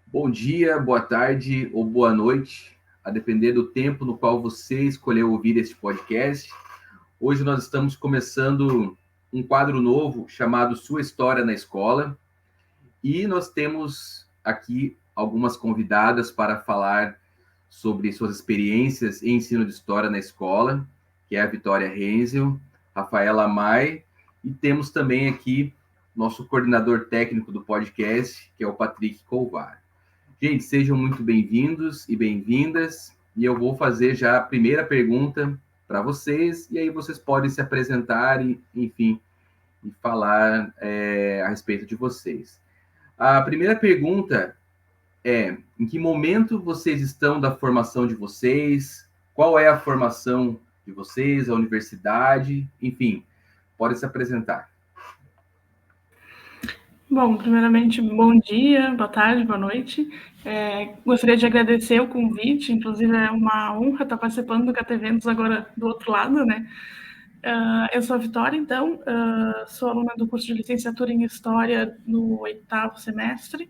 Bom dia, boa tarde ou boa noite, a depender do tempo no qual você escolheu ouvir este podcast. Hoje nós estamos começando um quadro novo chamado Sua História na Escola e nós temos aqui algumas convidadas para falar sobre suas experiências em ensino de história na escola, que é a Vitória Renzel, Rafaela Mai, e temos também aqui nosso coordenador técnico do podcast, que é o Patrick Colvar. Gente, sejam muito bem-vindos e bem-vindas. E eu vou fazer já a primeira pergunta para vocês, e aí vocês podem se apresentar e, enfim, e falar a respeito de vocês. A primeira pergunta é: em que momento vocês estão da formação de vocês? Qual é a formação de vocês, a universidade? Enfim, podem se apresentar. Bom, primeiramente, bom dia, boa tarde, boa noite. Gostaria de agradecer o convite, inclusive é uma honra estar participando do CAT Eventos agora do outro lado, né? Eu sou a Vitória, então, sou aluna do curso de licenciatura em História no 8º semestre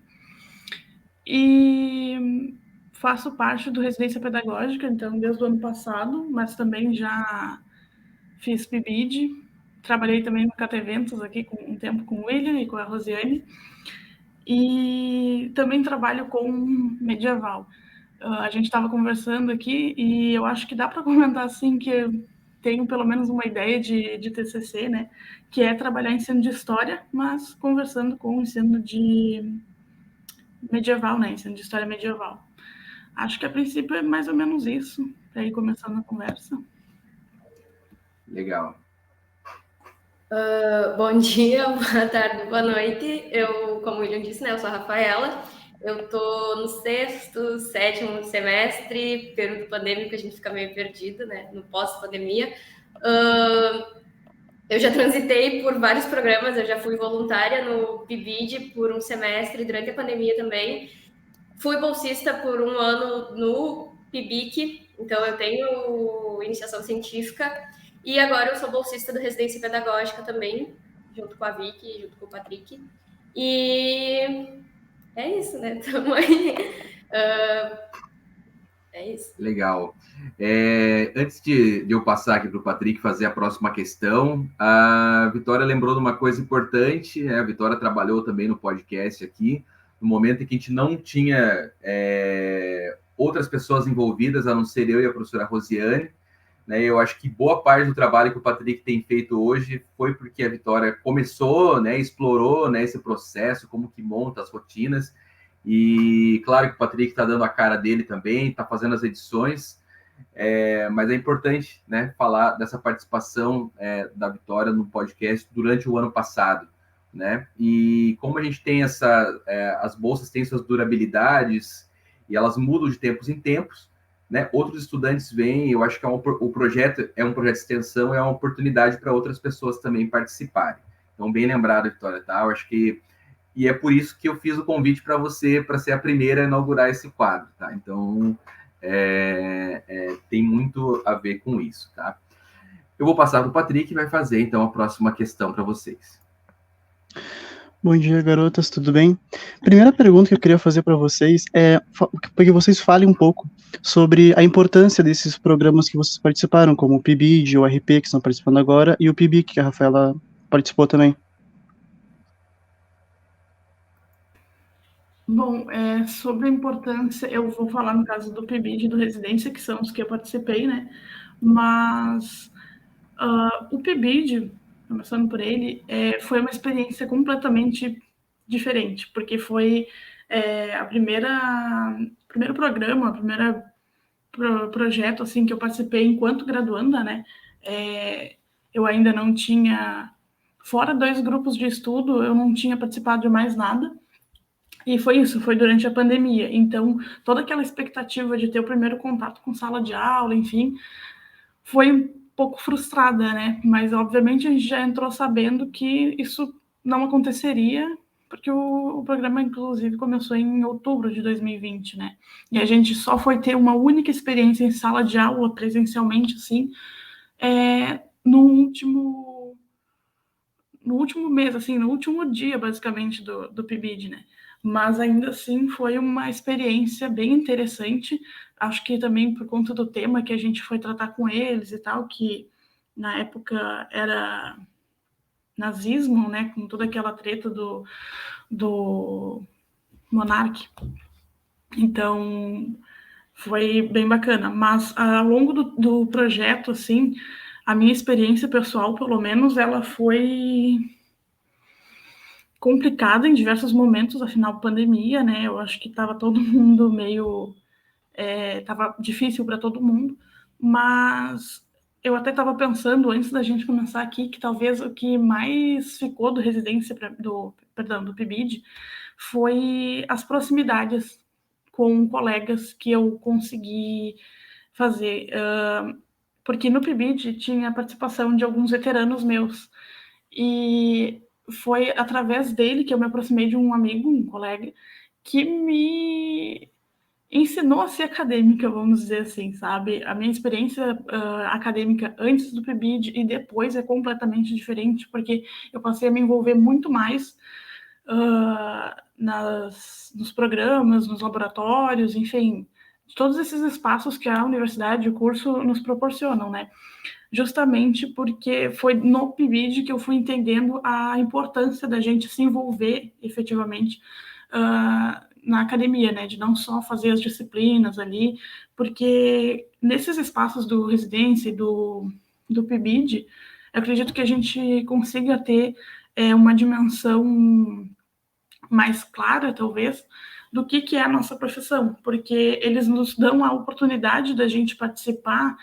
e faço parte do Residência Pedagógica, então, desde o ano passado, mas também já fiz PIBID, trabalhei também no CAT Eventos aqui um tempo com o William e com a Rosiane, e também trabalho com medieval. A gente estava conversando aqui e eu acho que dá para comentar assim que eu tenho pelo menos uma ideia de TCC, né? Que é trabalhar em ensino de história, mas conversando com o ensino de medieval, né? Ensino de história medieval. Acho que a princípio é mais ou menos isso, para ir começando a conversa. Legal. Bom dia, boa tarde, boa noite. Eu, como o William disse, né, eu sou a Rafaela. Eu estou no 6º, 7º semestre, período pandêmico, a gente fica meio perdido, né, no pós-pandemia. Eu já transitei por vários programas, eu já fui voluntária no PIBID por um semestre, durante a pandemia também. Fui bolsista por um ano no PIBIC, então eu tenho iniciação científica. E agora eu sou bolsista do Residência Pedagógica também, junto com a Vicky, junto com o Patrick. E é isso, né? Tamo aí. É isso. Legal. Antes de eu passar aqui para o Patrick fazer a próxima questão, a Vitória lembrou de uma coisa importante, né? A Vitória trabalhou também no podcast aqui, no momento em que a gente não tinha outras pessoas envolvidas, a não ser eu e a professora Rosiane, né? Eu acho que boa parte do trabalho que o Patrick tem feito hoje foi porque a Vitória começou, né, explorou, né, esse processo, como que monta as rotinas. E claro que o Patrick está dando a cara dele também, está fazendo as edições, mas é importante, né, falar dessa participação da Vitória no podcast durante o ano passado, né? E como a gente tem as bolsas têm suas durabilidades e elas mudam de tempos em tempos, né? Outros estudantes vêm, eu acho que o projeto é um projeto de extensão, é uma oportunidade para outras pessoas também participarem. Então, bem lembrado, Vitória, tá? Eu acho que e é por isso que eu fiz o convite para você, para ser a primeira a inaugurar esse quadro, tá? Então, tem muito a ver com isso, tá? Eu vou passar para o Patrick, que vai fazer, então, a próxima questão para vocês. Bom dia, garotas, tudo bem? Primeira pergunta que eu queria fazer para vocês é que vocês falem um pouco sobre a importância desses programas que vocês participaram, como o PIBID, o RP, que estão participando agora, e o PIBIC, que a Rafaela participou também. Bom, sobre a importância, eu vou falar no caso do PIBID e do Residência, que são os que eu participei, né? Mas o PIBID, começando por ele, foi uma experiência completamente diferente, porque foi primeiro programa, projeto assim que eu participei enquanto graduanda, né? Eu ainda não tinha, fora 2 grupos de estudo, eu não tinha participado de mais nada. E foi isso, foi durante a pandemia. Então, toda aquela expectativa de ter o primeiro contato com sala de aula, enfim, foi um pouco frustrada, né? Mas, obviamente, a gente já entrou sabendo que isso não aconteceria, porque o programa, inclusive, começou em outubro de 2020, né? E a gente só foi ter uma única experiência em sala de aula, presencialmente, assim, no último mês, assim, no último dia, basicamente, do PIBID, né? mas ainda assim foi uma experiência bem interessante. Acho que também por conta do tema que a gente foi tratar com eles e tal, que na época era nazismo, né, com toda aquela treta do monarca. Então, foi bem bacana. Mas ao longo do projeto, assim, a minha experiência pessoal, pelo menos, ela foi complicada em diversos momentos, afinal, pandemia, né? Eu acho que estava todo mundo meio... Estava difícil para todo mundo, mas eu até estava pensando, antes da gente começar aqui, que talvez o que mais ficou do do PIBID foi as proximidades com colegas que eu consegui fazer. Porque no PIBID tinha a participação de alguns veteranos meus, e foi através dele que eu me aproximei de um amigo, um colega, que me ensinou a ser acadêmica, vamos dizer assim, sabe? A minha experiência acadêmica antes do PIBID e depois é completamente diferente, porque eu passei a me envolver muito mais nos programas, nos laboratórios, enfim, todos esses espaços que a universidade e o curso nos proporcionam, né? Justamente porque foi no PIBID que eu fui entendendo a importância da gente se envolver efetivamente na academia, né, de não só fazer as disciplinas ali, porque nesses espaços do residência e do PIBID, eu acredito que a gente consiga ter uma dimensão mais clara, talvez, do que é a nossa profissão, porque eles nos dão a oportunidade da gente participar,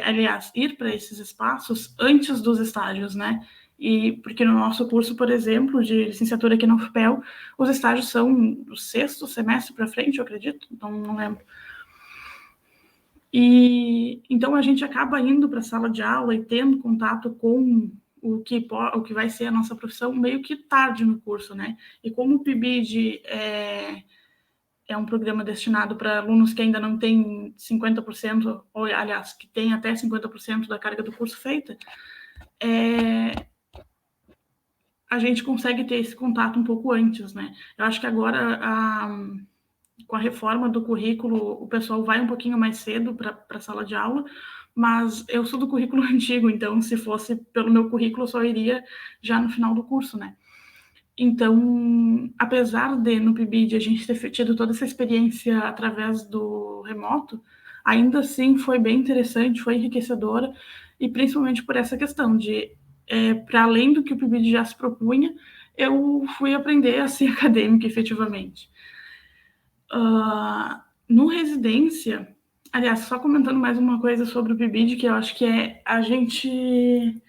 aliás, ir para esses espaços antes dos estágios, né? E porque no nosso curso, por exemplo, de licenciatura aqui na UFPEL, os estágios são do 6º semestre para frente, eu acredito, então não lembro. E então a gente acaba indo para a sala de aula e tendo contato com o que vai ser a nossa profissão meio que tarde no curso, né? E como o PIBID é um programa destinado para alunos que ainda não têm 50%, ou aliás, que tem até 50% da carga do curso feita, a gente consegue ter esse contato um pouco antes, né? Eu acho que agora, com a reforma do currículo, o pessoal vai um pouquinho mais cedo para a sala de aula, mas eu sou do currículo antigo, então se fosse pelo meu currículo, eu só iria já no final do curso, né? Então, apesar de no PIBID a gente ter tido toda essa experiência através do remoto, ainda assim foi bem interessante, foi enriquecedora, e principalmente por essa questão de, para além do que o PIBID já se propunha, eu fui aprender a ser acadêmica efetivamente. No residência, aliás, só comentando mais uma coisa sobre o PIBID, que eu acho que é a gente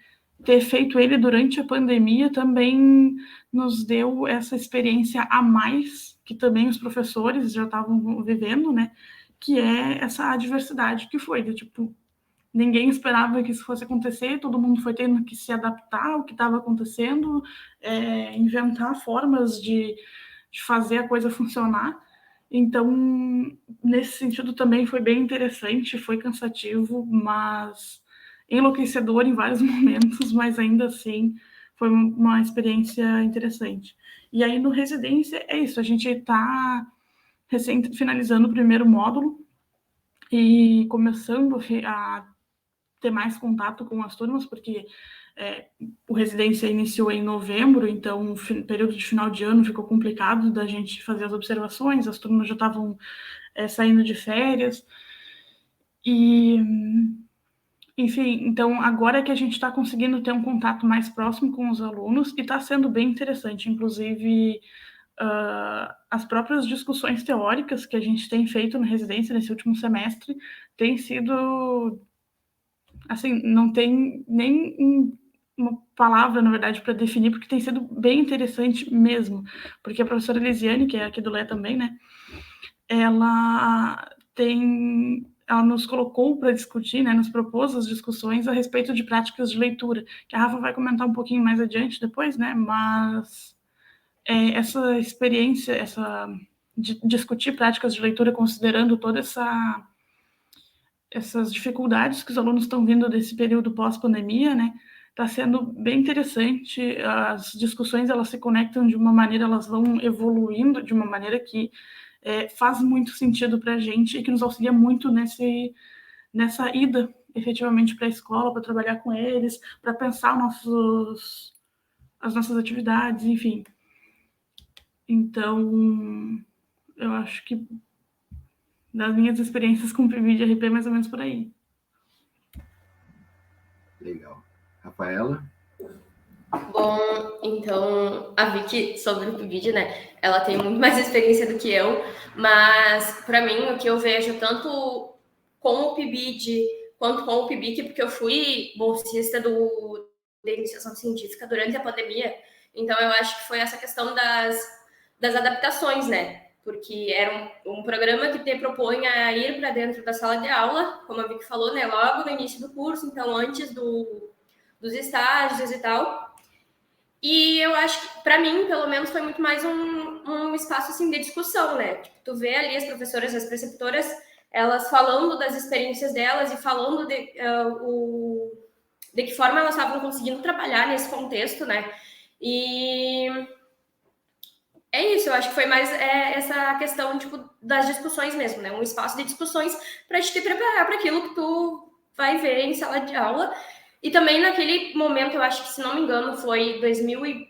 ter feito ele durante a pandemia também nos deu essa experiência a mais, que também os professores já estavam vivendo, né? Que é essa adversidade que foi, de tipo, ninguém esperava que isso fosse acontecer, todo mundo foi tendo que se adaptar ao que estava acontecendo, inventar formas de fazer a coisa funcionar. Então, nesse sentido também foi bem interessante, foi cansativo, mas enlouquecedor em vários momentos, mas ainda assim foi uma experiência interessante. E aí no residência é isso, a gente está finalizando o primeiro módulo e começando a ter mais contato com as turmas, porque o residência iniciou em novembro, então o período de final de ano ficou complicado da gente fazer as observações, as turmas já estavam saindo de férias, e enfim, então agora é que a gente está conseguindo ter um contato mais próximo com os alunos e está sendo bem interessante, inclusive as próprias discussões teóricas que a gente tem feito na residência nesse último semestre têm sido, assim, não tem nem uma palavra, na verdade, para definir, porque tem sido bem interessante mesmo, porque a professora Elisiane, que é aqui do Lé também, né, ela nos colocou para discutir, né, nos propôs as discussões a respeito de práticas de leitura, que a Rafa vai comentar um pouquinho mais adiante depois, né, mas essa experiência, de discutir práticas de leitura considerando toda essas dificuldades que os alunos estão vindo desse período pós-pandemia, né, Está sendo bem interessante, as discussões elas se conectam de uma maneira, elas vão evoluindo de uma maneira que faz muito sentido para a gente e que nos auxilia muito nessa ida efetivamente para a escola, para trabalhar com eles, para pensar as nossas atividades, enfim. Então, eu acho que das minhas experiências com PIB de RP é mais ou menos por aí. Legal. Rafaela? Bom, então, a Vicky, sobre o PIBID, né, ela tem muito mais experiência do que eu, mas, para mim, o que eu vejo, tanto com o PIBID quanto com o PIBIC, porque eu fui bolsista da iniciação científica durante a pandemia, então eu acho que foi essa questão das adaptações, né, porque era um programa que te propõe a ir para dentro da sala de aula, como a Vicky falou, né, logo no início do curso, então antes dos estágios e tal. E eu acho que, para mim, pelo menos, foi muito mais um espaço assim, de discussão, né? Tipo, tu vê ali as professoras, as preceptoras, elas falando das experiências delas e falando de que forma elas estavam conseguindo trabalhar nesse contexto, né? E é isso, eu acho que foi mais essa questão tipo, das discussões mesmo, né? Um espaço de discussões para te preparar para aquilo que tu vai ver em sala de aula. E também naquele momento, eu acho que, se não me engano, foi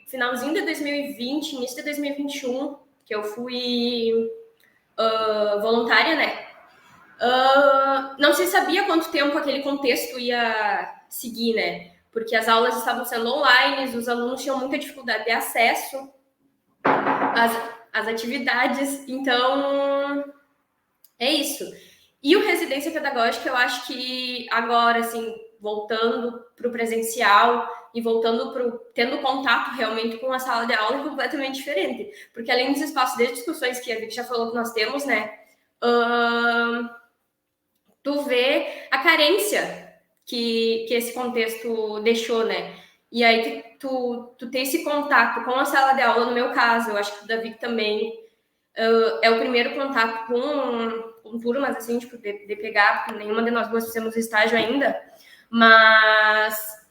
finalzinho de 2020, início de 2021, que eu fui voluntária, né? Não se sabia quanto tempo aquele contexto ia seguir, né? Porque as estavam sendo online, os alunos tinham muita dificuldade de acesso às atividades, então é isso. E o residência pedagógica, eu acho que agora, assim, voltando para o presencial e tendo contato realmente com a sala de aula é completamente diferente. Porque além dos espaços de discussões que a Vicky já falou que nós temos, né? Tu vê a carência que esse contexto deixou, né? E aí tu ter esse contato com a sala de aula, no meu caso, eu acho que o Davi também é o primeiro contato com turmas, assim, tipo, de pegar, porque nenhuma de nós duas fizemos estágio ainda, mas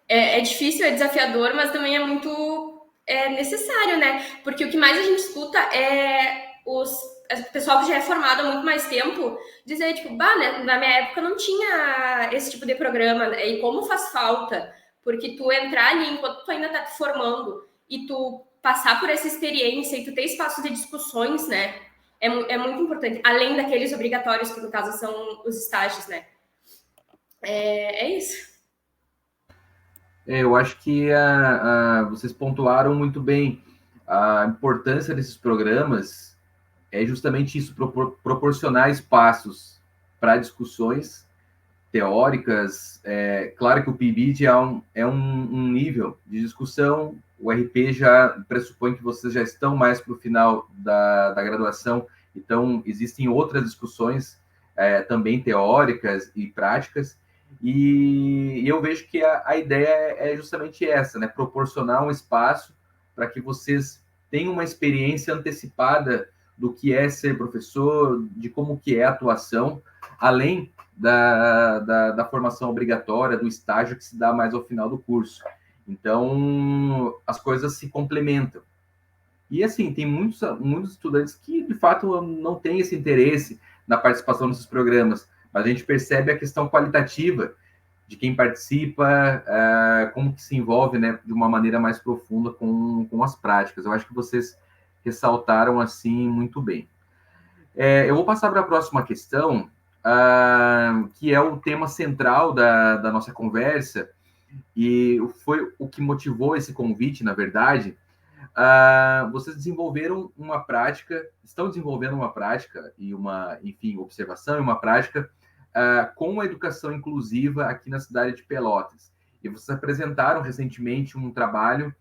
é difícil, é desafiador, mas também é muito necessário, né? Porque o que mais a gente escuta é o pessoal que já é formado há muito mais tempo dizer, tipo, né, na minha época não tinha esse tipo de programa, né? E como faz falta, porque tu entrar ali enquanto tu ainda tá te formando e tu passar por essa experiência e tu ter espaço de discussões, né? É muito importante, além daqueles obrigatórios, que no caso são os estágios, né? É isso. Eu acho que vocês pontuaram muito bem a importância desses programas. É justamente isso, proporcionar espaços para discussões teóricas. Claro que o PIBID é um nível de discussão, o RP já pressupõe que vocês já estão mais para o final da graduação, então existem outras discussões também teóricas e práticas, e eu vejo que a ideia é justamente essa, né? Proporcionar um espaço para que vocês tenham uma experiência antecipada do que é ser professor, de como que é a atuação, além da formação obrigatória, do estágio que se dá mais ao final do curso. Então, as coisas se complementam. E, assim, tem muitos estudantes que, de fato, não têm esse interesse na participação nesses programas, mas a gente percebe a questão qualitativa de quem participa, como que se envolve, né, de uma maneira mais profunda com as práticas. Eu acho que vocês ressaltaram, assim, muito bem. Eu vou passar para a próxima questão, que é o tema central da nossa conversa, e foi o que motivou esse convite, na verdade. Vocês desenvolveram uma prática, estão desenvolvendo uma prática e observação e uma prática com a educação inclusiva aqui na cidade de Pelotas. E vocês apresentaram recentemente um trabalho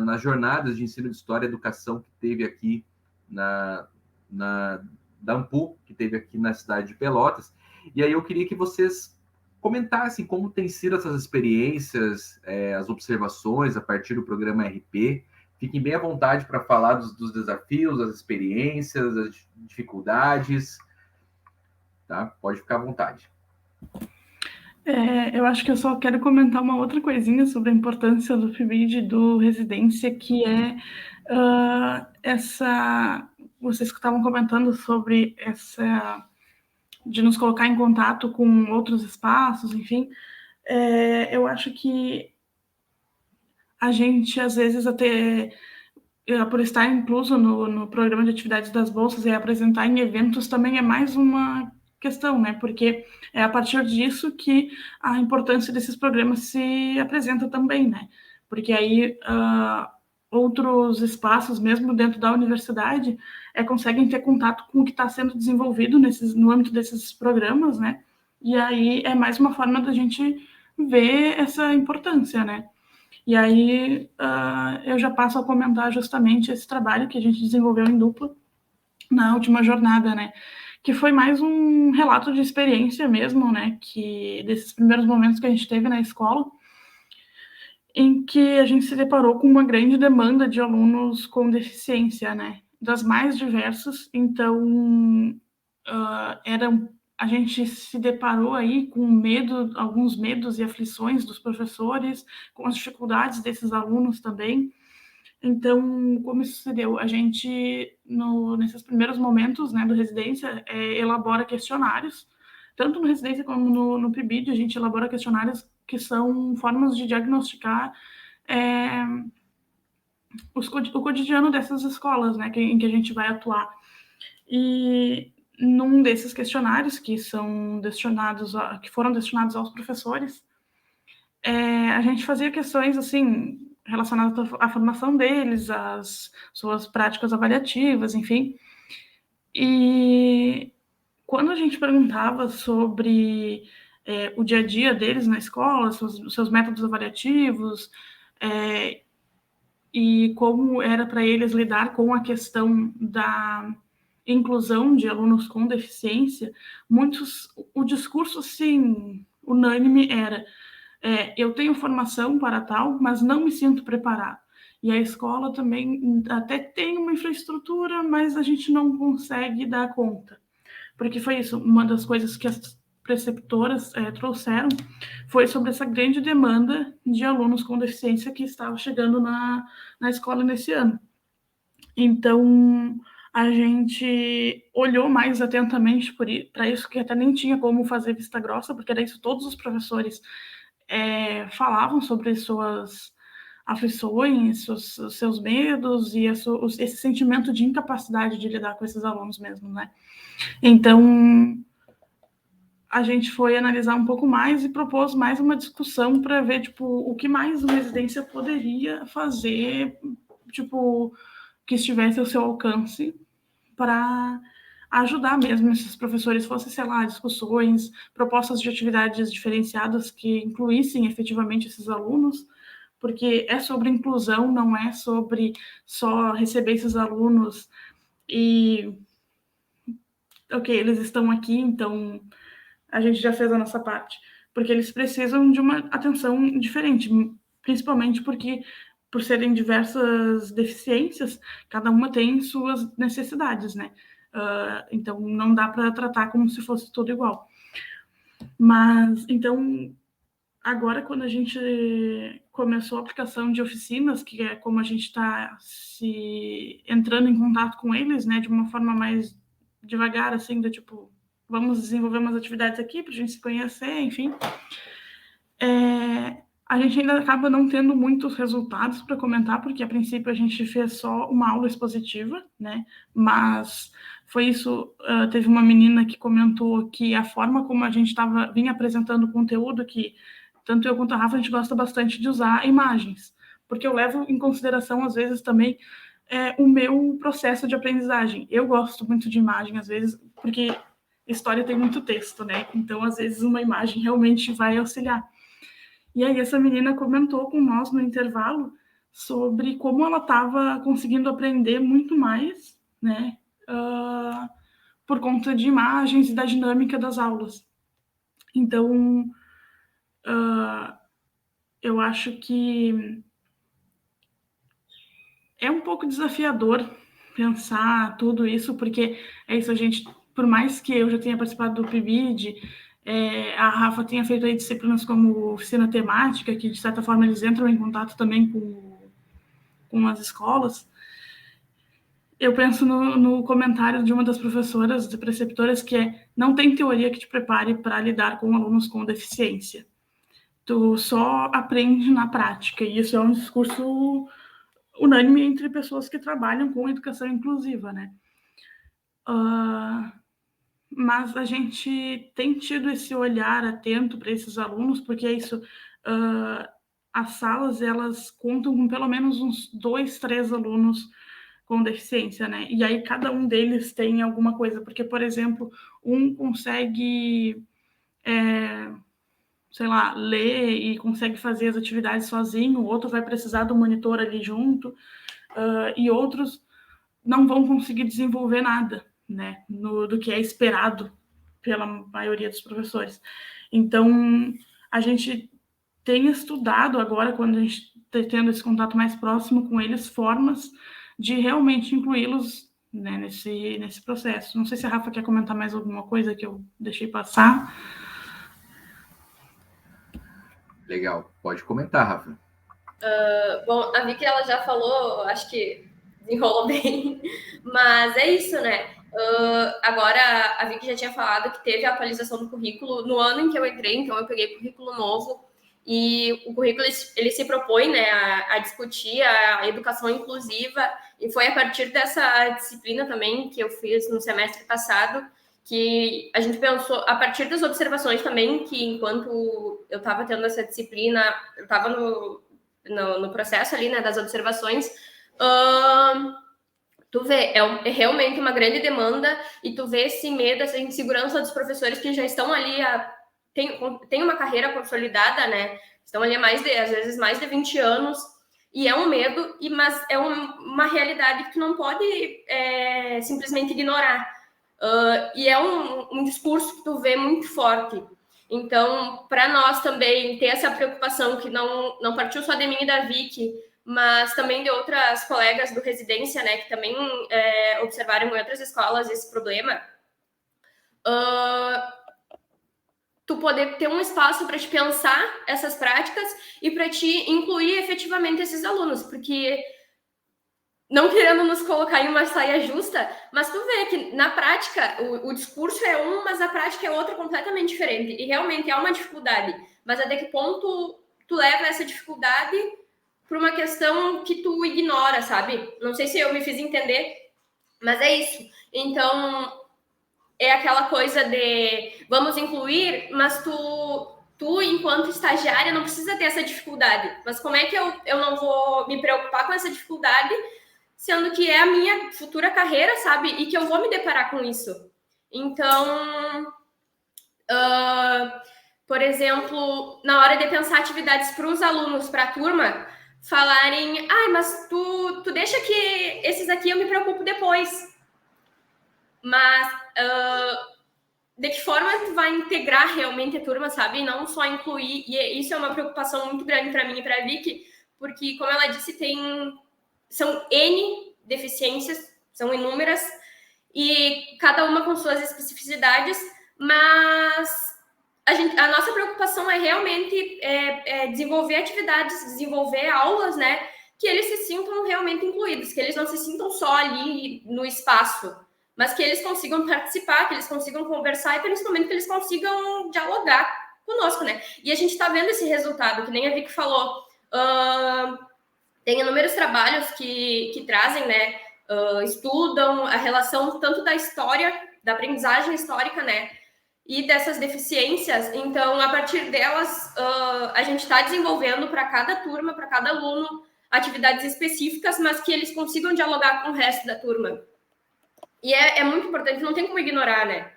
nas jornadas de ensino de história e educação que teve aqui da AMPU, que teve aqui na cidade de Pelotas. E aí eu queria que vocês comentassem como têm sido essas experiências, as observações a partir do programa RP. Fiquem bem à vontade para falar dos desafios, das experiências, das dificuldades. Tá? Pode ficar à vontade. Eu acho que eu só quero comentar uma outra coisinha sobre a importância do PIBID e do residência, que é essa... Vocês que estavam comentando sobre essa... de nos colocar em contato com outros espaços, enfim. Eu acho que a gente, às vezes, até... por estar incluso no programa de atividades das bolsas e apresentar em eventos também é mais uma questão, né? Porque é a partir disso que a importância desses programas se apresenta também, né? Porque aí outros espaços, mesmo dentro da universidade, conseguem ter contato com o que está sendo desenvolvido no âmbito desses programas, né? E aí é mais uma forma da gente ver essa importância, né? E aí eu já passo a comentar justamente esse trabalho que a gente desenvolveu em dupla na última jornada, né? Que foi mais um relato de experiência mesmo, né? Que desses primeiros momentos que a gente teve na escola, em que a gente se deparou com uma grande demanda de alunos com deficiência, né? Das mais diversas. Então, a gente se deparou aí com alguns medos e aflições dos professores, com as dificuldades desses alunos também. Então, como isso se deu? A gente, nesses primeiros momentos, né, do residência, elabora questionários, tanto no residência como no PIBID, a gente elabora questionários que são formas de diagnosticar o cotidiano dessas escolas, né, em que a gente vai atuar. E num desses questionários que foram destinados aos professores, a gente fazia questões assim relacionadas à formação deles, às suas práticas avaliativas, enfim. E quando a gente perguntava sobre o dia a dia deles na escola, seus métodos avaliativos, e como era para eles lidar com a questão da inclusão de alunos com deficiência, o discurso, assim, unânime era: eu tenho formação para tal, mas não me sinto preparado. E a escola também até tem uma infraestrutura, mas a gente não consegue dar conta. Porque foi isso, uma das coisas que as preceptoras trouxeram foi sobre essa grande demanda de alunos com deficiência que estava chegando na escola nesse ano. Então, a gente olhou mais atentamente para isso, que até nem tinha como fazer vista grossa, porque era isso, todos os professores falavam sobre suas aflições, seus medos e esse sentimento de incapacidade de lidar com esses alunos mesmo, né? Então, a gente foi analisar um pouco mais e propôs mais uma discussão para ver, tipo, o que mais uma residência poderia fazer, tipo, que estivesse ao seu alcance para ajudar mesmo esses professores, fosse, sei lá, discussões, propostas de atividades diferenciadas que incluíssem efetivamente esses alunos, porque é sobre inclusão, não é sobre só receber esses alunos e, ok, eles estão aqui, então a gente já fez a nossa parte, porque eles precisam de uma atenção diferente, principalmente porque, por serem diversas deficiências, cada uma tem suas necessidades, né? Então, não dá para tratar como se fosse tudo igual. Mas, então, agora, quando a gente começou a aplicação de oficinas, que é como a gente está entrando em contato com eles, né, de uma forma mais devagar, assim, do tipo, vamos desenvolver umas atividades aqui para a gente se conhecer, enfim. A gente ainda acaba não tendo muitos resultados para comentar, porque a princípio a gente fez só uma aula expositiva, né? Mas foi isso, teve uma menina que comentou que a forma como a gente vinha apresentando o conteúdo, que tanto eu quanto a Rafa, a gente gosta bastante de usar imagens, porque eu levo em consideração, às vezes, também o meu processo de aprendizagem. Eu gosto muito de imagem, às vezes, porque história tem muito texto, né? Então, às vezes, uma imagem realmente vai auxiliar. E aí essa menina comentou com nós no intervalo sobre como ela estava conseguindo aprender muito mais, né, por conta de imagens e da dinâmica das aulas. Então, eu acho que é um pouco desafiador pensar tudo isso, porque é isso, a gente, por mais que eu já tenha participado do PIBID, a Rafa tenha feito aí disciplinas como oficina temática, que de certa forma eles entram em contato também com as escolas. Eu penso no comentário de uma das professoras, de preceptoras, que não tem teoria que te prepare para lidar com alunos com deficiência. Tu só aprende na prática, e isso é um discurso unânime entre pessoas que trabalham com educação inclusiva, né? Mas a gente tem tido esse olhar atento para esses alunos, porque é isso, as salas, elas contam com pelo menos uns 2, 3 alunos com deficiência, né? E aí cada um deles tem alguma coisa, porque, por exemplo, um consegue, sei lá, ler e consegue fazer as atividades sozinho, o outro vai precisar do monitor ali junto, e outros não vão conseguir desenvolver nada, né, do que é esperado pela maioria dos professores. Então, a gente tem estudado agora, quando a gente está tendo esse contato mais próximo com eles, formas de realmente incluí-los, né, nesse processo. Não sei se a Rafa quer comentar mais alguma coisa que eu deixei passar. Legal, pode comentar, Rafa. Bom, a Vicky, ela já falou, acho que desenrolou bem, mas é isso, né? Agora, a Vicky já tinha falado que teve a atualização do currículo no ano em que eu entrei, então eu peguei currículo novo, e o currículo, ele se propõe, né, a discutir a educação inclusiva, e foi a partir dessa disciplina também que eu fiz no semestre passado, que a gente pensou, a partir das observações também, que enquanto eu estava tendo essa disciplina, eu estava no processo ali, né, das observações, tu vê, é realmente uma grande demanda, e tu vê esse medo, essa insegurança dos professores que já estão ali, tem uma carreira consolidada, né, estão ali às vezes mais de 20 anos, e é um medo, mas é uma realidade que tu não pode simplesmente ignorar, e é um discurso que tu vê muito forte. Então, para nós também ter essa preocupação que não partiu só de mim e da Vicky, mas também de outras colegas do Residência, né, que também observaram em outras escolas esse problema, tu poder ter um espaço para te pensar essas práticas e para te incluir efetivamente esses alunos, porque não querendo nos colocar em uma saia justa, mas tu vê que na prática o discurso é um, mas a prática é outra completamente diferente, e realmente é uma dificuldade, mas até que ponto tu leva essa dificuldade para uma questão que tu ignora, sabe? Não sei se eu me fiz entender, mas é isso. Então, é aquela coisa de vamos incluir, mas tu enquanto estagiária, não precisa ter essa dificuldade. Mas como é que eu não vou me preocupar com essa dificuldade, sendo que é a minha futura carreira, sabe? E que eu vou me deparar com isso. Então, por exemplo, na hora de pensar atividades para os alunos, para a turma, falarem, mas tu deixa que esses aqui eu me preocupo depois. Mas de que forma tu vai integrar realmente a turma, sabe? E não só incluir. E isso é uma preocupação muito grande para mim e para a Vicky, porque, como ela disse, são N deficiências, são inúmeras, e cada uma com suas especificidades, mas a nossa preocupação é realmente desenvolver atividades, desenvolver aulas, né, que eles se sintam realmente incluídos, que eles não se sintam só ali no espaço, mas que eles consigam participar, que eles consigam conversar e principalmente que eles consigam dialogar conosco, né? E a gente está vendo esse resultado, que nem a Vicky falou, tem inúmeros trabalhos que trazem, né, estudam a relação tanto da história, da aprendizagem histórica, né, e dessas deficiências. Então, a partir delas, a gente está desenvolvendo para cada turma, para cada aluno, atividades específicas, mas que eles consigam dialogar com o resto da turma. E é muito importante, não tem como ignorar, né?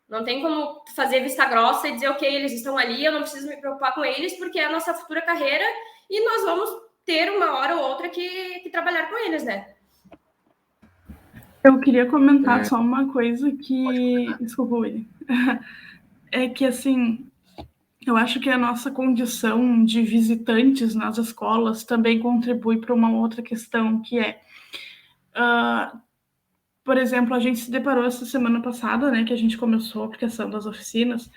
Não tem como fazer vista grossa e dizer, ok, eles estão ali, eu não preciso me preocupar com eles, porque é a nossa futura carreira e nós vamos ter uma hora ou outra que trabalhar com eles, né? Eu queria comentar só uma coisa que... Desculpa, William. É que, assim, eu acho que a nossa condição de visitantes nas escolas também contribui para uma outra questão, que é... por exemplo, a gente se deparou essa semana passada, né, que a gente começou a aplicação das oficinas,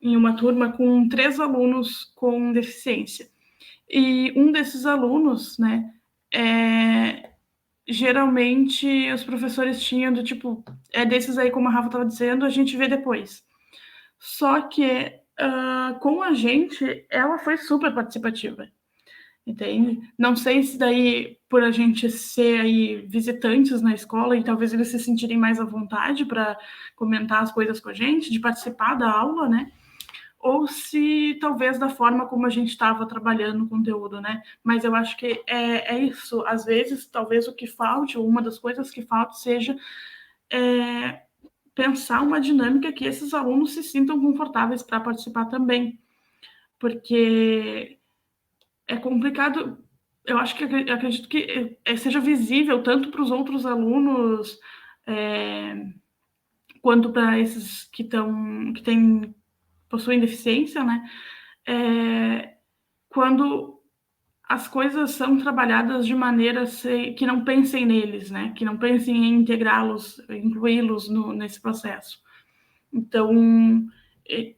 em uma turma com 3 alunos com deficiência. E um desses alunos, né, geralmente os professores tinham do tipo, desses aí, como a Rafa estava dizendo, a gente vê depois. Só que com a gente, ela foi super participativa, entende? Não sei se daí, por a gente ser aí visitantes na escola e talvez eles se sentirem mais à vontade para comentar as coisas com a gente, de participar da aula, né? Ou se talvez da forma como a gente estava trabalhando o conteúdo, né? Mas eu acho que é isso. Às vezes, talvez o que falte, ou uma das coisas que falte, seja pensar uma dinâmica que esses alunos se sintam confortáveis para participar também. Porque é complicado. Eu acho que acredito que seja visível tanto para os outros alunos quanto para esses que possuem deficiência, né? Quando as coisas são trabalhadas de maneira que não pensem neles, né? Que não pensem em integrá-los, incluí-los nesse processo. Então,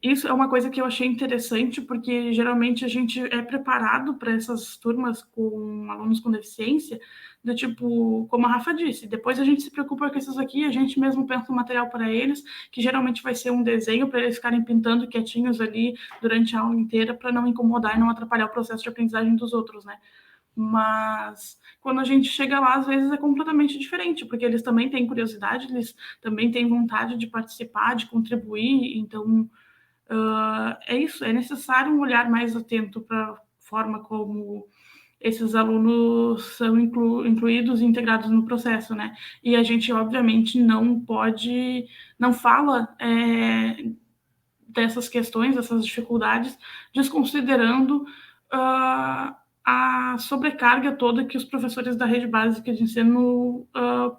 isso é uma coisa que eu achei interessante, porque geralmente a gente é preparado para essas turmas com alunos com deficiência, do tipo, como a Rafa disse, depois a gente se preocupa com esses aqui, a gente mesmo pensa um material para eles, que geralmente vai ser um desenho para eles ficarem pintando quietinhos ali durante a aula inteira, para não incomodar e não atrapalhar o processo de aprendizagem dos outros, né? Mas quando a gente chega lá, às vezes é completamente diferente, porque eles também têm curiosidade, eles também têm vontade de participar, de contribuir. Então, é isso, é necessário um olhar mais atento para a forma como esses alunos são incluídos e integrados no processo, né? E a gente, obviamente, não fala dessas questões, dessas dificuldades, desconsiderando a sobrecarga toda que os professores da rede básica de ensino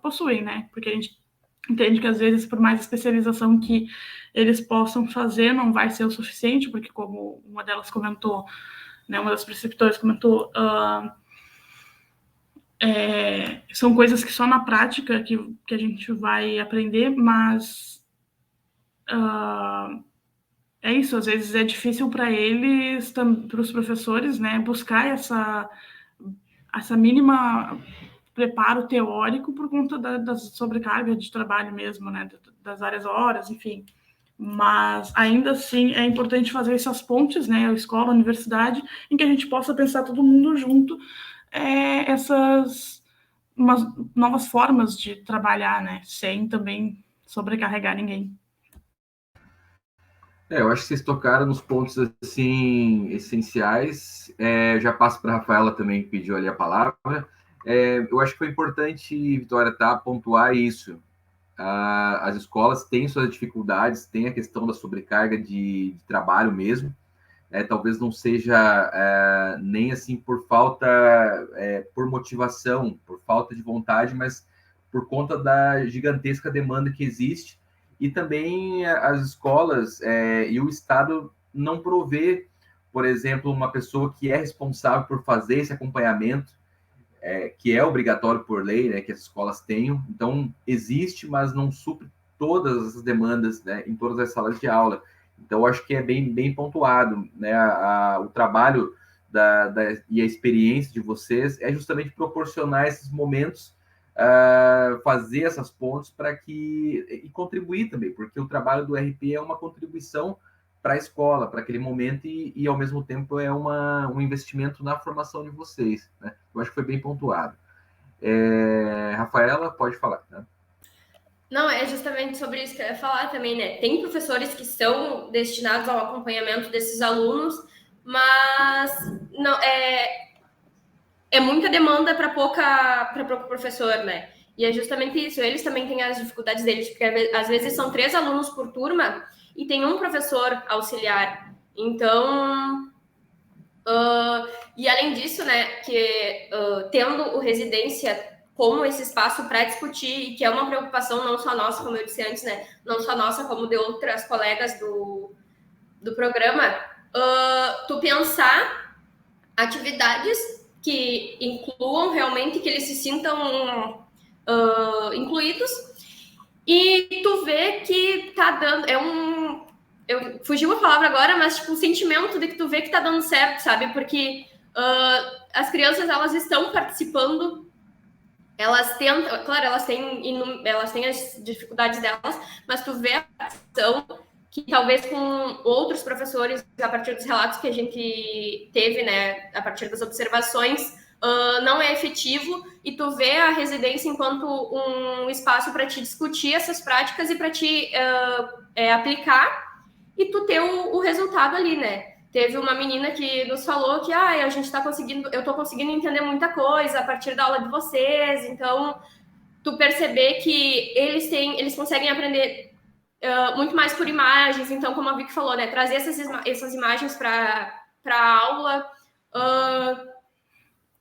possuem, né? Porque a gente entende que, às vezes, por mais especialização que eles possam fazer, não vai ser o suficiente, porque, como uma delas comentou, né, uma das preceptoras comentou, são coisas que só na prática que a gente vai aprender, mas é isso, às vezes é difícil para eles, para os professores, né, buscar essa mínima preparo teórico por conta da sobrecarga de trabalho mesmo, né, das várias horas, enfim. Mas ainda assim é importante fazer essas pontes, né, a escola, a universidade, em que a gente possa pensar todo mundo junto umas novas formas de trabalhar, né, sem também sobrecarregar ninguém. Eu acho que vocês tocaram nos pontos assim essenciais. Já passo para a Rafaela também, que pediu ali a palavra. Eu acho que foi importante, Vitória, pontuar isso. As escolas têm suas dificuldades, tem a questão da sobrecarga de trabalho mesmo. Talvez não seja nem assim por falta, por motivação, por falta de vontade, mas por conta da gigantesca demanda que existe. E também as escolas e o Estado não provê, por exemplo, uma pessoa que é responsável por fazer esse acompanhamento, que é obrigatório por lei, né, que as escolas tenham. Então, existe, mas não supre todas as demandas, né, em todas as salas de aula. Então, acho que é bem pontuado, né, o trabalho e a experiência de vocês é justamente proporcionar esses momentos, fazer essas pontes e contribuir também, porque o trabalho do RP é uma contribuição para a escola, para aquele momento, e ao mesmo tempo é um investimento na formação de vocês, né? Eu acho que foi bem pontuado. Rafaela, pode falar, né? Não, é justamente sobre isso que eu ia falar também, né? Tem professores que são destinados ao acompanhamento desses alunos, mas não é muita demanda para pouco professor, né? E é justamente isso, eles também têm as dificuldades deles, porque às vezes são 3 alunos por turma e tem um professor auxiliar. Então, e além disso, né, que tendo o residência como esse espaço para discutir, que é uma preocupação não só nossa, como eu disse antes, né, não só nossa, como de outras colegas do programa, tu pensar atividades que incluam realmente, que eles se sintam incluídos, e tu vê que tá dando, fugiu a palavra agora, mas tipo, o sentimento de que tu vê que tá dando certo, sabe? Porque as crianças, elas estão participando, elas tentam, claro, elas têm as dificuldades delas, mas tu vê a ação que talvez com outros professores, a partir dos relatos que a gente teve, né, a partir das observações, não é efetivo, e tu vê a residência enquanto um espaço para te discutir essas práticas e para te aplicar, e tu ter o resultado ali, né? Teve uma menina que nos falou que a gente tá conseguindo, eu tô conseguindo entender muita coisa a partir da aula de vocês, então tu perceber que eles conseguem aprender muito mais por imagens, então, como a Vicky falou, né, trazer essas imagens para a aula,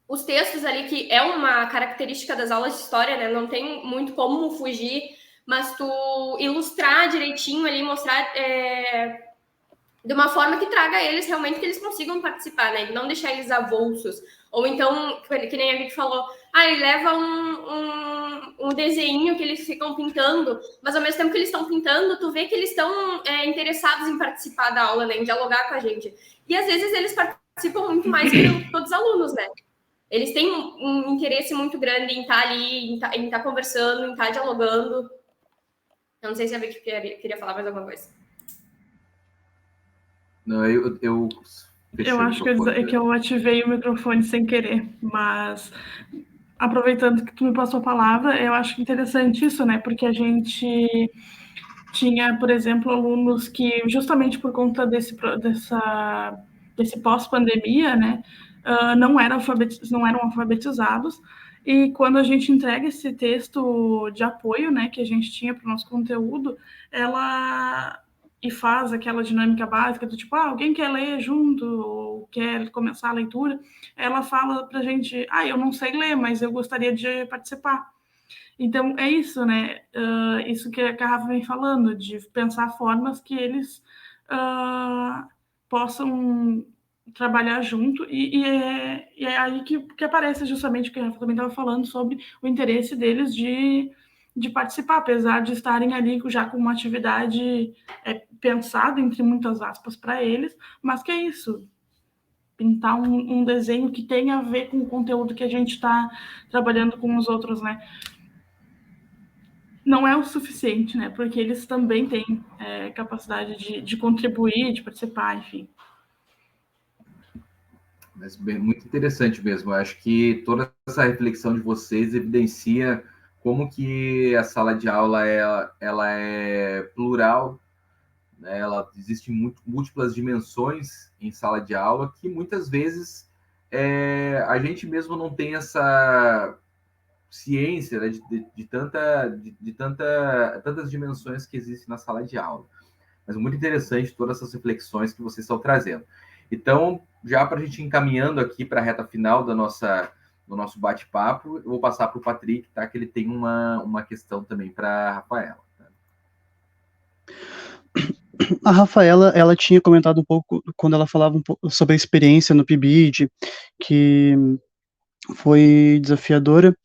os textos ali, que é uma característica das aulas de história, né, não tem muito como fugir, mas tu ilustrar direitinho ali, mostrar de uma forma que traga eles realmente, que eles consigam participar, né, não deixar eles avulsos, ou então, que nem a Vicky falou, ele leva um desenho que eles ficam pintando, mas ao mesmo tempo que eles estão pintando, tu vê que eles estão interessados em participar da aula, né, em dialogar com a gente. E às vezes eles participam muito mais que todos os alunos, né? Eles têm um interesse muito grande em estar ali, em estar conversando, em estar dialogando. Eu não sei se a Vicky queria falar mais alguma coisa. Não, eu acho que eu ativei o microfone sem querer, mas aproveitando que tu me passou a palavra, eu acho interessante isso, né? Porque a gente tinha, por exemplo, alunos que, justamente por conta desse pós-pandemia, né, não eram alfabetizados, e quando a gente entrega esse texto de apoio, né, que a gente tinha para o nosso conteúdo, e faz aquela dinâmica básica do tipo, alguém quer ler junto, ou quer começar a leitura, ela fala para a gente, eu não sei ler, mas eu gostaria de participar. Então, é isso, né? Isso que a Rafa vem falando, de pensar formas que eles possam trabalhar junto, e é aí que aparece justamente o que a Rafa também estava falando sobre o interesse deles de participar, apesar de estarem ali já com uma atividade pensada, entre muitas aspas, para eles, mas que é isso, pintar um desenho que tenha a ver com o conteúdo que a gente está trabalhando com os outros, né? Não é o suficiente, né? Porque eles também têm capacidade de contribuir, de participar, enfim. Mas muito interessante mesmo. Eu acho que toda essa reflexão de vocês evidencia como que a sala de aula ela é plural, né? Ela existe múltiplas dimensões em sala de aula que muitas vezes a gente mesmo não tem essa ciência, né, de tantas dimensões que existem na sala de aula. Mas muito interessante todas essas reflexões que vocês estão trazendo. Então, já para a gente ir encaminhando aqui para a reta final do nosso bate-papo, eu vou passar para o Patrick, tá? Que ele tem uma questão também para a Rafaela. Tá? A Rafaela, ela tinha comentado um pouco, quando ela falava um pouco sobre a experiência no PIBID, que foi desafiadora,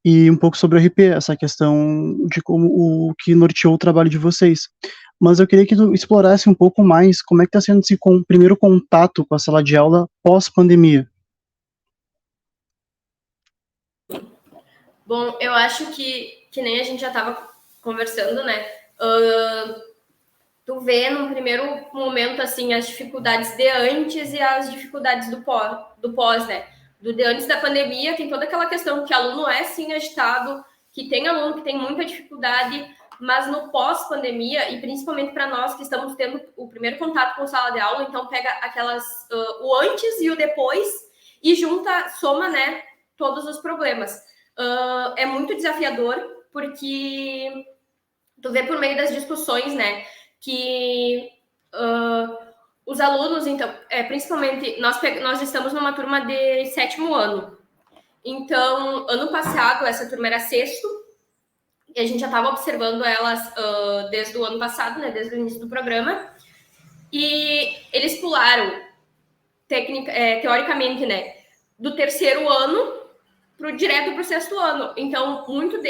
e um pouco sobre o RP, essa questão de como o que norteou o trabalho de vocês. Mas eu queria que tu explorasse um pouco mais como é que está sendo esse primeiro contato com a sala de aula pós-pandemia. Bom, eu acho que nem a gente já estava conversando, né? Tu vê num primeiro momento, assim, as dificuldades de antes e as dificuldades do pós, né? Do de antes da pandemia, tem toda aquela questão que aluno é, sim, agitado, que tem aluno que tem muita dificuldade, mas no pós-pandemia, e principalmente para nós que estamos tendo o primeiro contato com sala de aula, então pega o antes e o depois e soma, né, todos os problemas. É muito desafiador, porque tu vê por meio das discussões, né, que os alunos, então, principalmente, nós estamos numa turma de 7º ano. Então, ano passado, essa turma era 6º, e a gente já estava observando elas desde o ano passado, né, desde o início do programa, e eles pularam, teoricamente, né, do 3º ano direto para o 6º ano. Então, muitos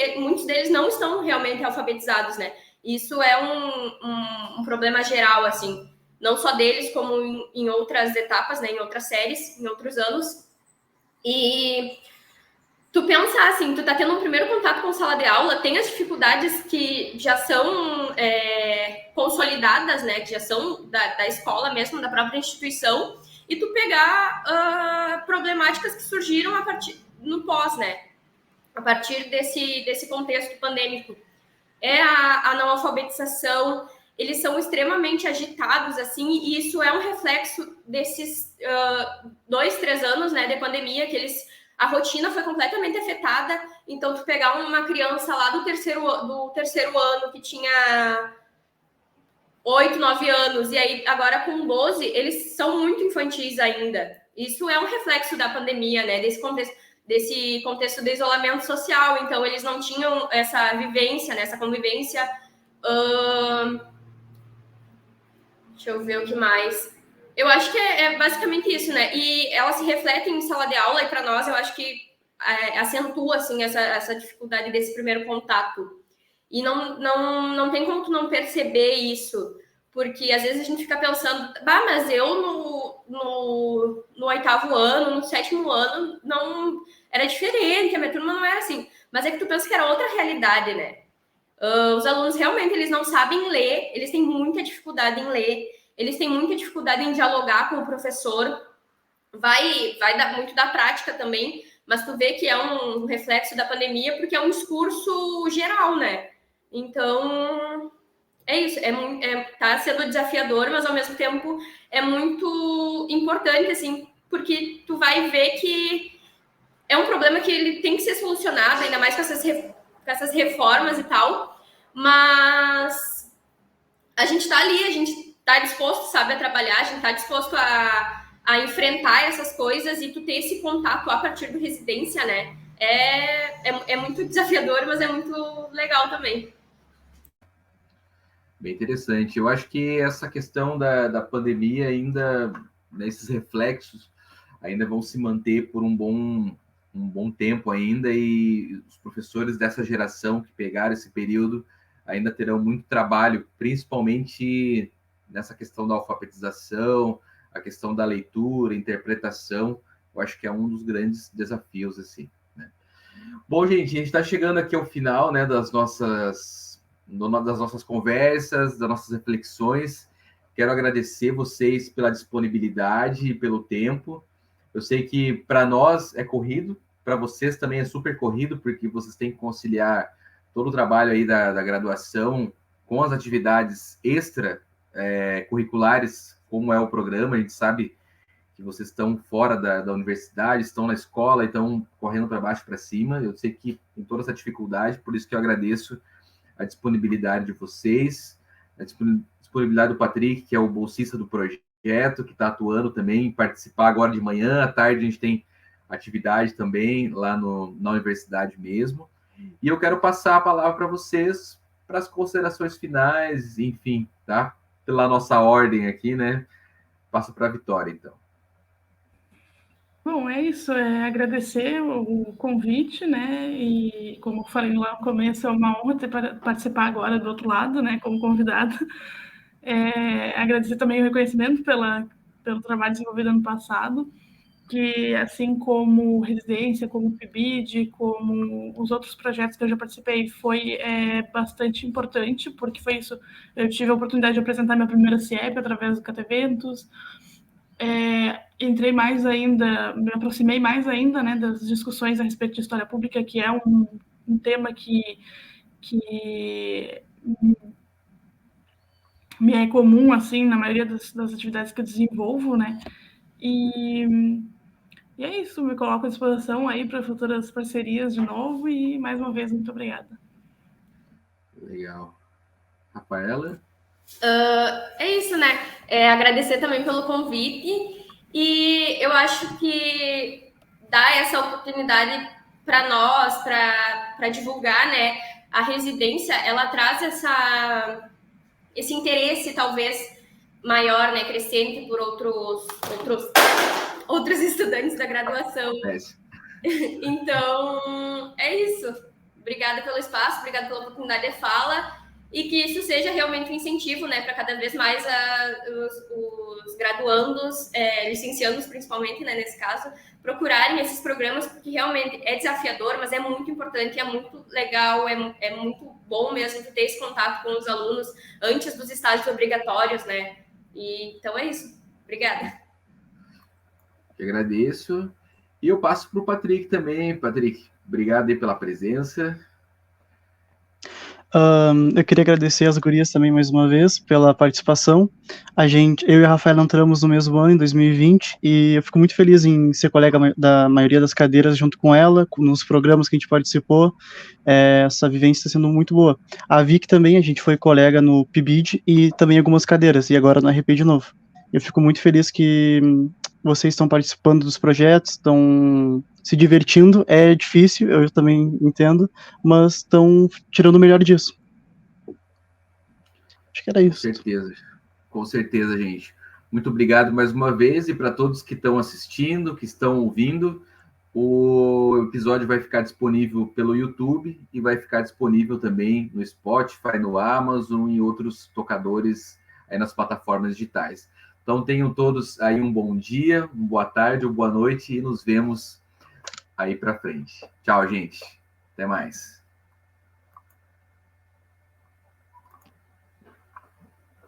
deles não estão realmente alfabetizados, né? Isso é um problema geral, assim. não só deles, como em outras etapas, né, em outras séries, em outros anos. E tu pensar assim, tu tá tendo um primeiro contato com sala de aula, tem as dificuldades que já são consolidadas, né, que já são da escola mesmo, da própria instituição, e tu pegar problemáticas que surgiram no pós, né, a partir desse contexto pandêmico. A não alfabetização, eles são extremamente agitados, assim, e isso é um reflexo desses 2-3 anos, né, de pandemia, que a rotina foi completamente afetada. Então, tu pegar uma criança lá do terceiro ano, que tinha 8, 9 anos, e aí agora com 12, eles são muito infantis ainda. Isso é um reflexo da pandemia, né, desse contexto de isolamento social. Então, eles não tinham essa vivência, né, essa convivência. Deixa eu ver o que mais. Eu acho que é basicamente isso, né? E elas se refletem em sala de aula, e para nós, eu acho que acentua, assim, essa dificuldade desse primeiro contato. E não tem como tu não perceber isso, porque às vezes a gente fica pensando, mas eu no 8º ano, no 7º ano, não era diferente, a minha turma não era assim. Mas é que tu pensa que era outra realidade, né? Os alunos realmente eles não sabem ler, eles têm muita dificuldade em ler, eles têm muita dificuldade em dialogar com o professor. Vai dar muito da prática também, mas tu vê que é um reflexo da pandemia, porque é um discurso geral, né? Então, é isso. Tá sendo desafiador, mas ao mesmo tempo é muito importante, assim, porque tu vai ver que é um problema que ele tem que ser solucionado, ainda mais com essas reformas e tal, mas a gente tá ali, a gente tá disposto, sabe, a trabalhar, a gente tá disposto a enfrentar essas coisas, e tu ter esse contato a partir do residência, né, é muito desafiador, mas é muito legal também. Bem interessante. Eu acho que essa questão da pandemia ainda, esses reflexos ainda vão se manter por um bom tempo ainda, e os professores dessa geração que pegaram esse período ainda terão muito trabalho, principalmente nessa questão da alfabetização, a questão da leitura, interpretação. Eu acho que é um dos grandes desafios, assim, né? Bom, gente, a gente está chegando aqui ao final, né, das nossas conversas, das nossas reflexões. Quero agradecer vocês pela disponibilidade e pelo tempo. Eu sei que para nós é corrido, para vocês também é super corrido, porque vocês têm que conciliar todo o trabalho aí da graduação com as atividades curriculares, como é o programa. A gente sabe que vocês estão fora da universidade, estão na escola e estão correndo para baixo, para cima. Eu sei que tem toda essa dificuldade, por isso que eu agradeço a disponibilidade de vocês, a disponibilidade do Patrick, que é o bolsista do projeto, que está atuando também em participar agora de manhã. À tarde a gente tem atividade também lá na universidade mesmo. E eu quero passar a palavra para vocês, para as considerações finais, enfim, tá? Pela nossa ordem aqui, né? Passo para a Vitória, então. Bom, é isso, agradecer o convite, né, e como eu falei lá no começo, é uma honra participar agora do outro lado, né, como convidada. Agradecer também o reconhecimento pelo trabalho desenvolvido ano passado, que assim como residência, como PIBID, como os outros projetos que eu já participei, foi bastante importante, porque foi isso, eu tive a oportunidade de apresentar minha primeira CIEP através do Cateventos, entrei mais ainda, me aproximei mais ainda, né, das discussões a respeito de história pública, que é um tema que me é comum, assim, na maioria das atividades que eu desenvolvo, né, e é isso, me coloco à disposição aí para futuras parcerias de novo, e mais uma vez, muito obrigada. Legal. Rafaela? É isso, né? Agradecer também pelo convite, e eu acho que dá essa oportunidade para nós, para divulgar, né, a residência, ela traz esse interesse talvez maior, né, crescente por outros estudantes da graduação. Então, é isso. Obrigada pelo espaço, obrigada pela oportunidade de fala, e que isso seja realmente um incentivo, né, para cada vez mais os graduandos, licenciandos principalmente, né, nesse caso, procurarem esses programas, porque realmente é desafiador, mas é muito importante, é muito legal, é muito bom mesmo ter esse contato com os alunos antes dos estágios obrigatórios, né? E, então é isso. Obrigada. Eu agradeço. E eu passo para o Patrick também. Patrick, obrigado aí pela presença. Eu queria agradecer às gurias também mais uma vez pela participação. Eu e a Rafaela entramos no mesmo ano, em 2020, e eu fico muito feliz em ser colega da maioria das cadeiras junto com ela, nos programas que a gente participou. Essa vivência está sendo muito boa. A Vic também, a gente foi colega no PIBID e também algumas cadeiras, e agora no RP de novo. Eu fico muito feliz que vocês estão participando dos projetos, estão se divertindo. É difícil, eu também entendo, mas estão tirando o melhor disso. Acho que era isso. Com certeza, gente. Muito obrigado mais uma vez, e para todos que estão assistindo, que estão ouvindo, o episódio vai ficar disponível pelo YouTube e vai ficar disponível também no Spotify, no Amazon e outros tocadores aí nas plataformas digitais. Então tenham todos aí um bom dia, uma boa tarde ou boa noite, e nos vemos aí para frente. Tchau, gente. Até mais.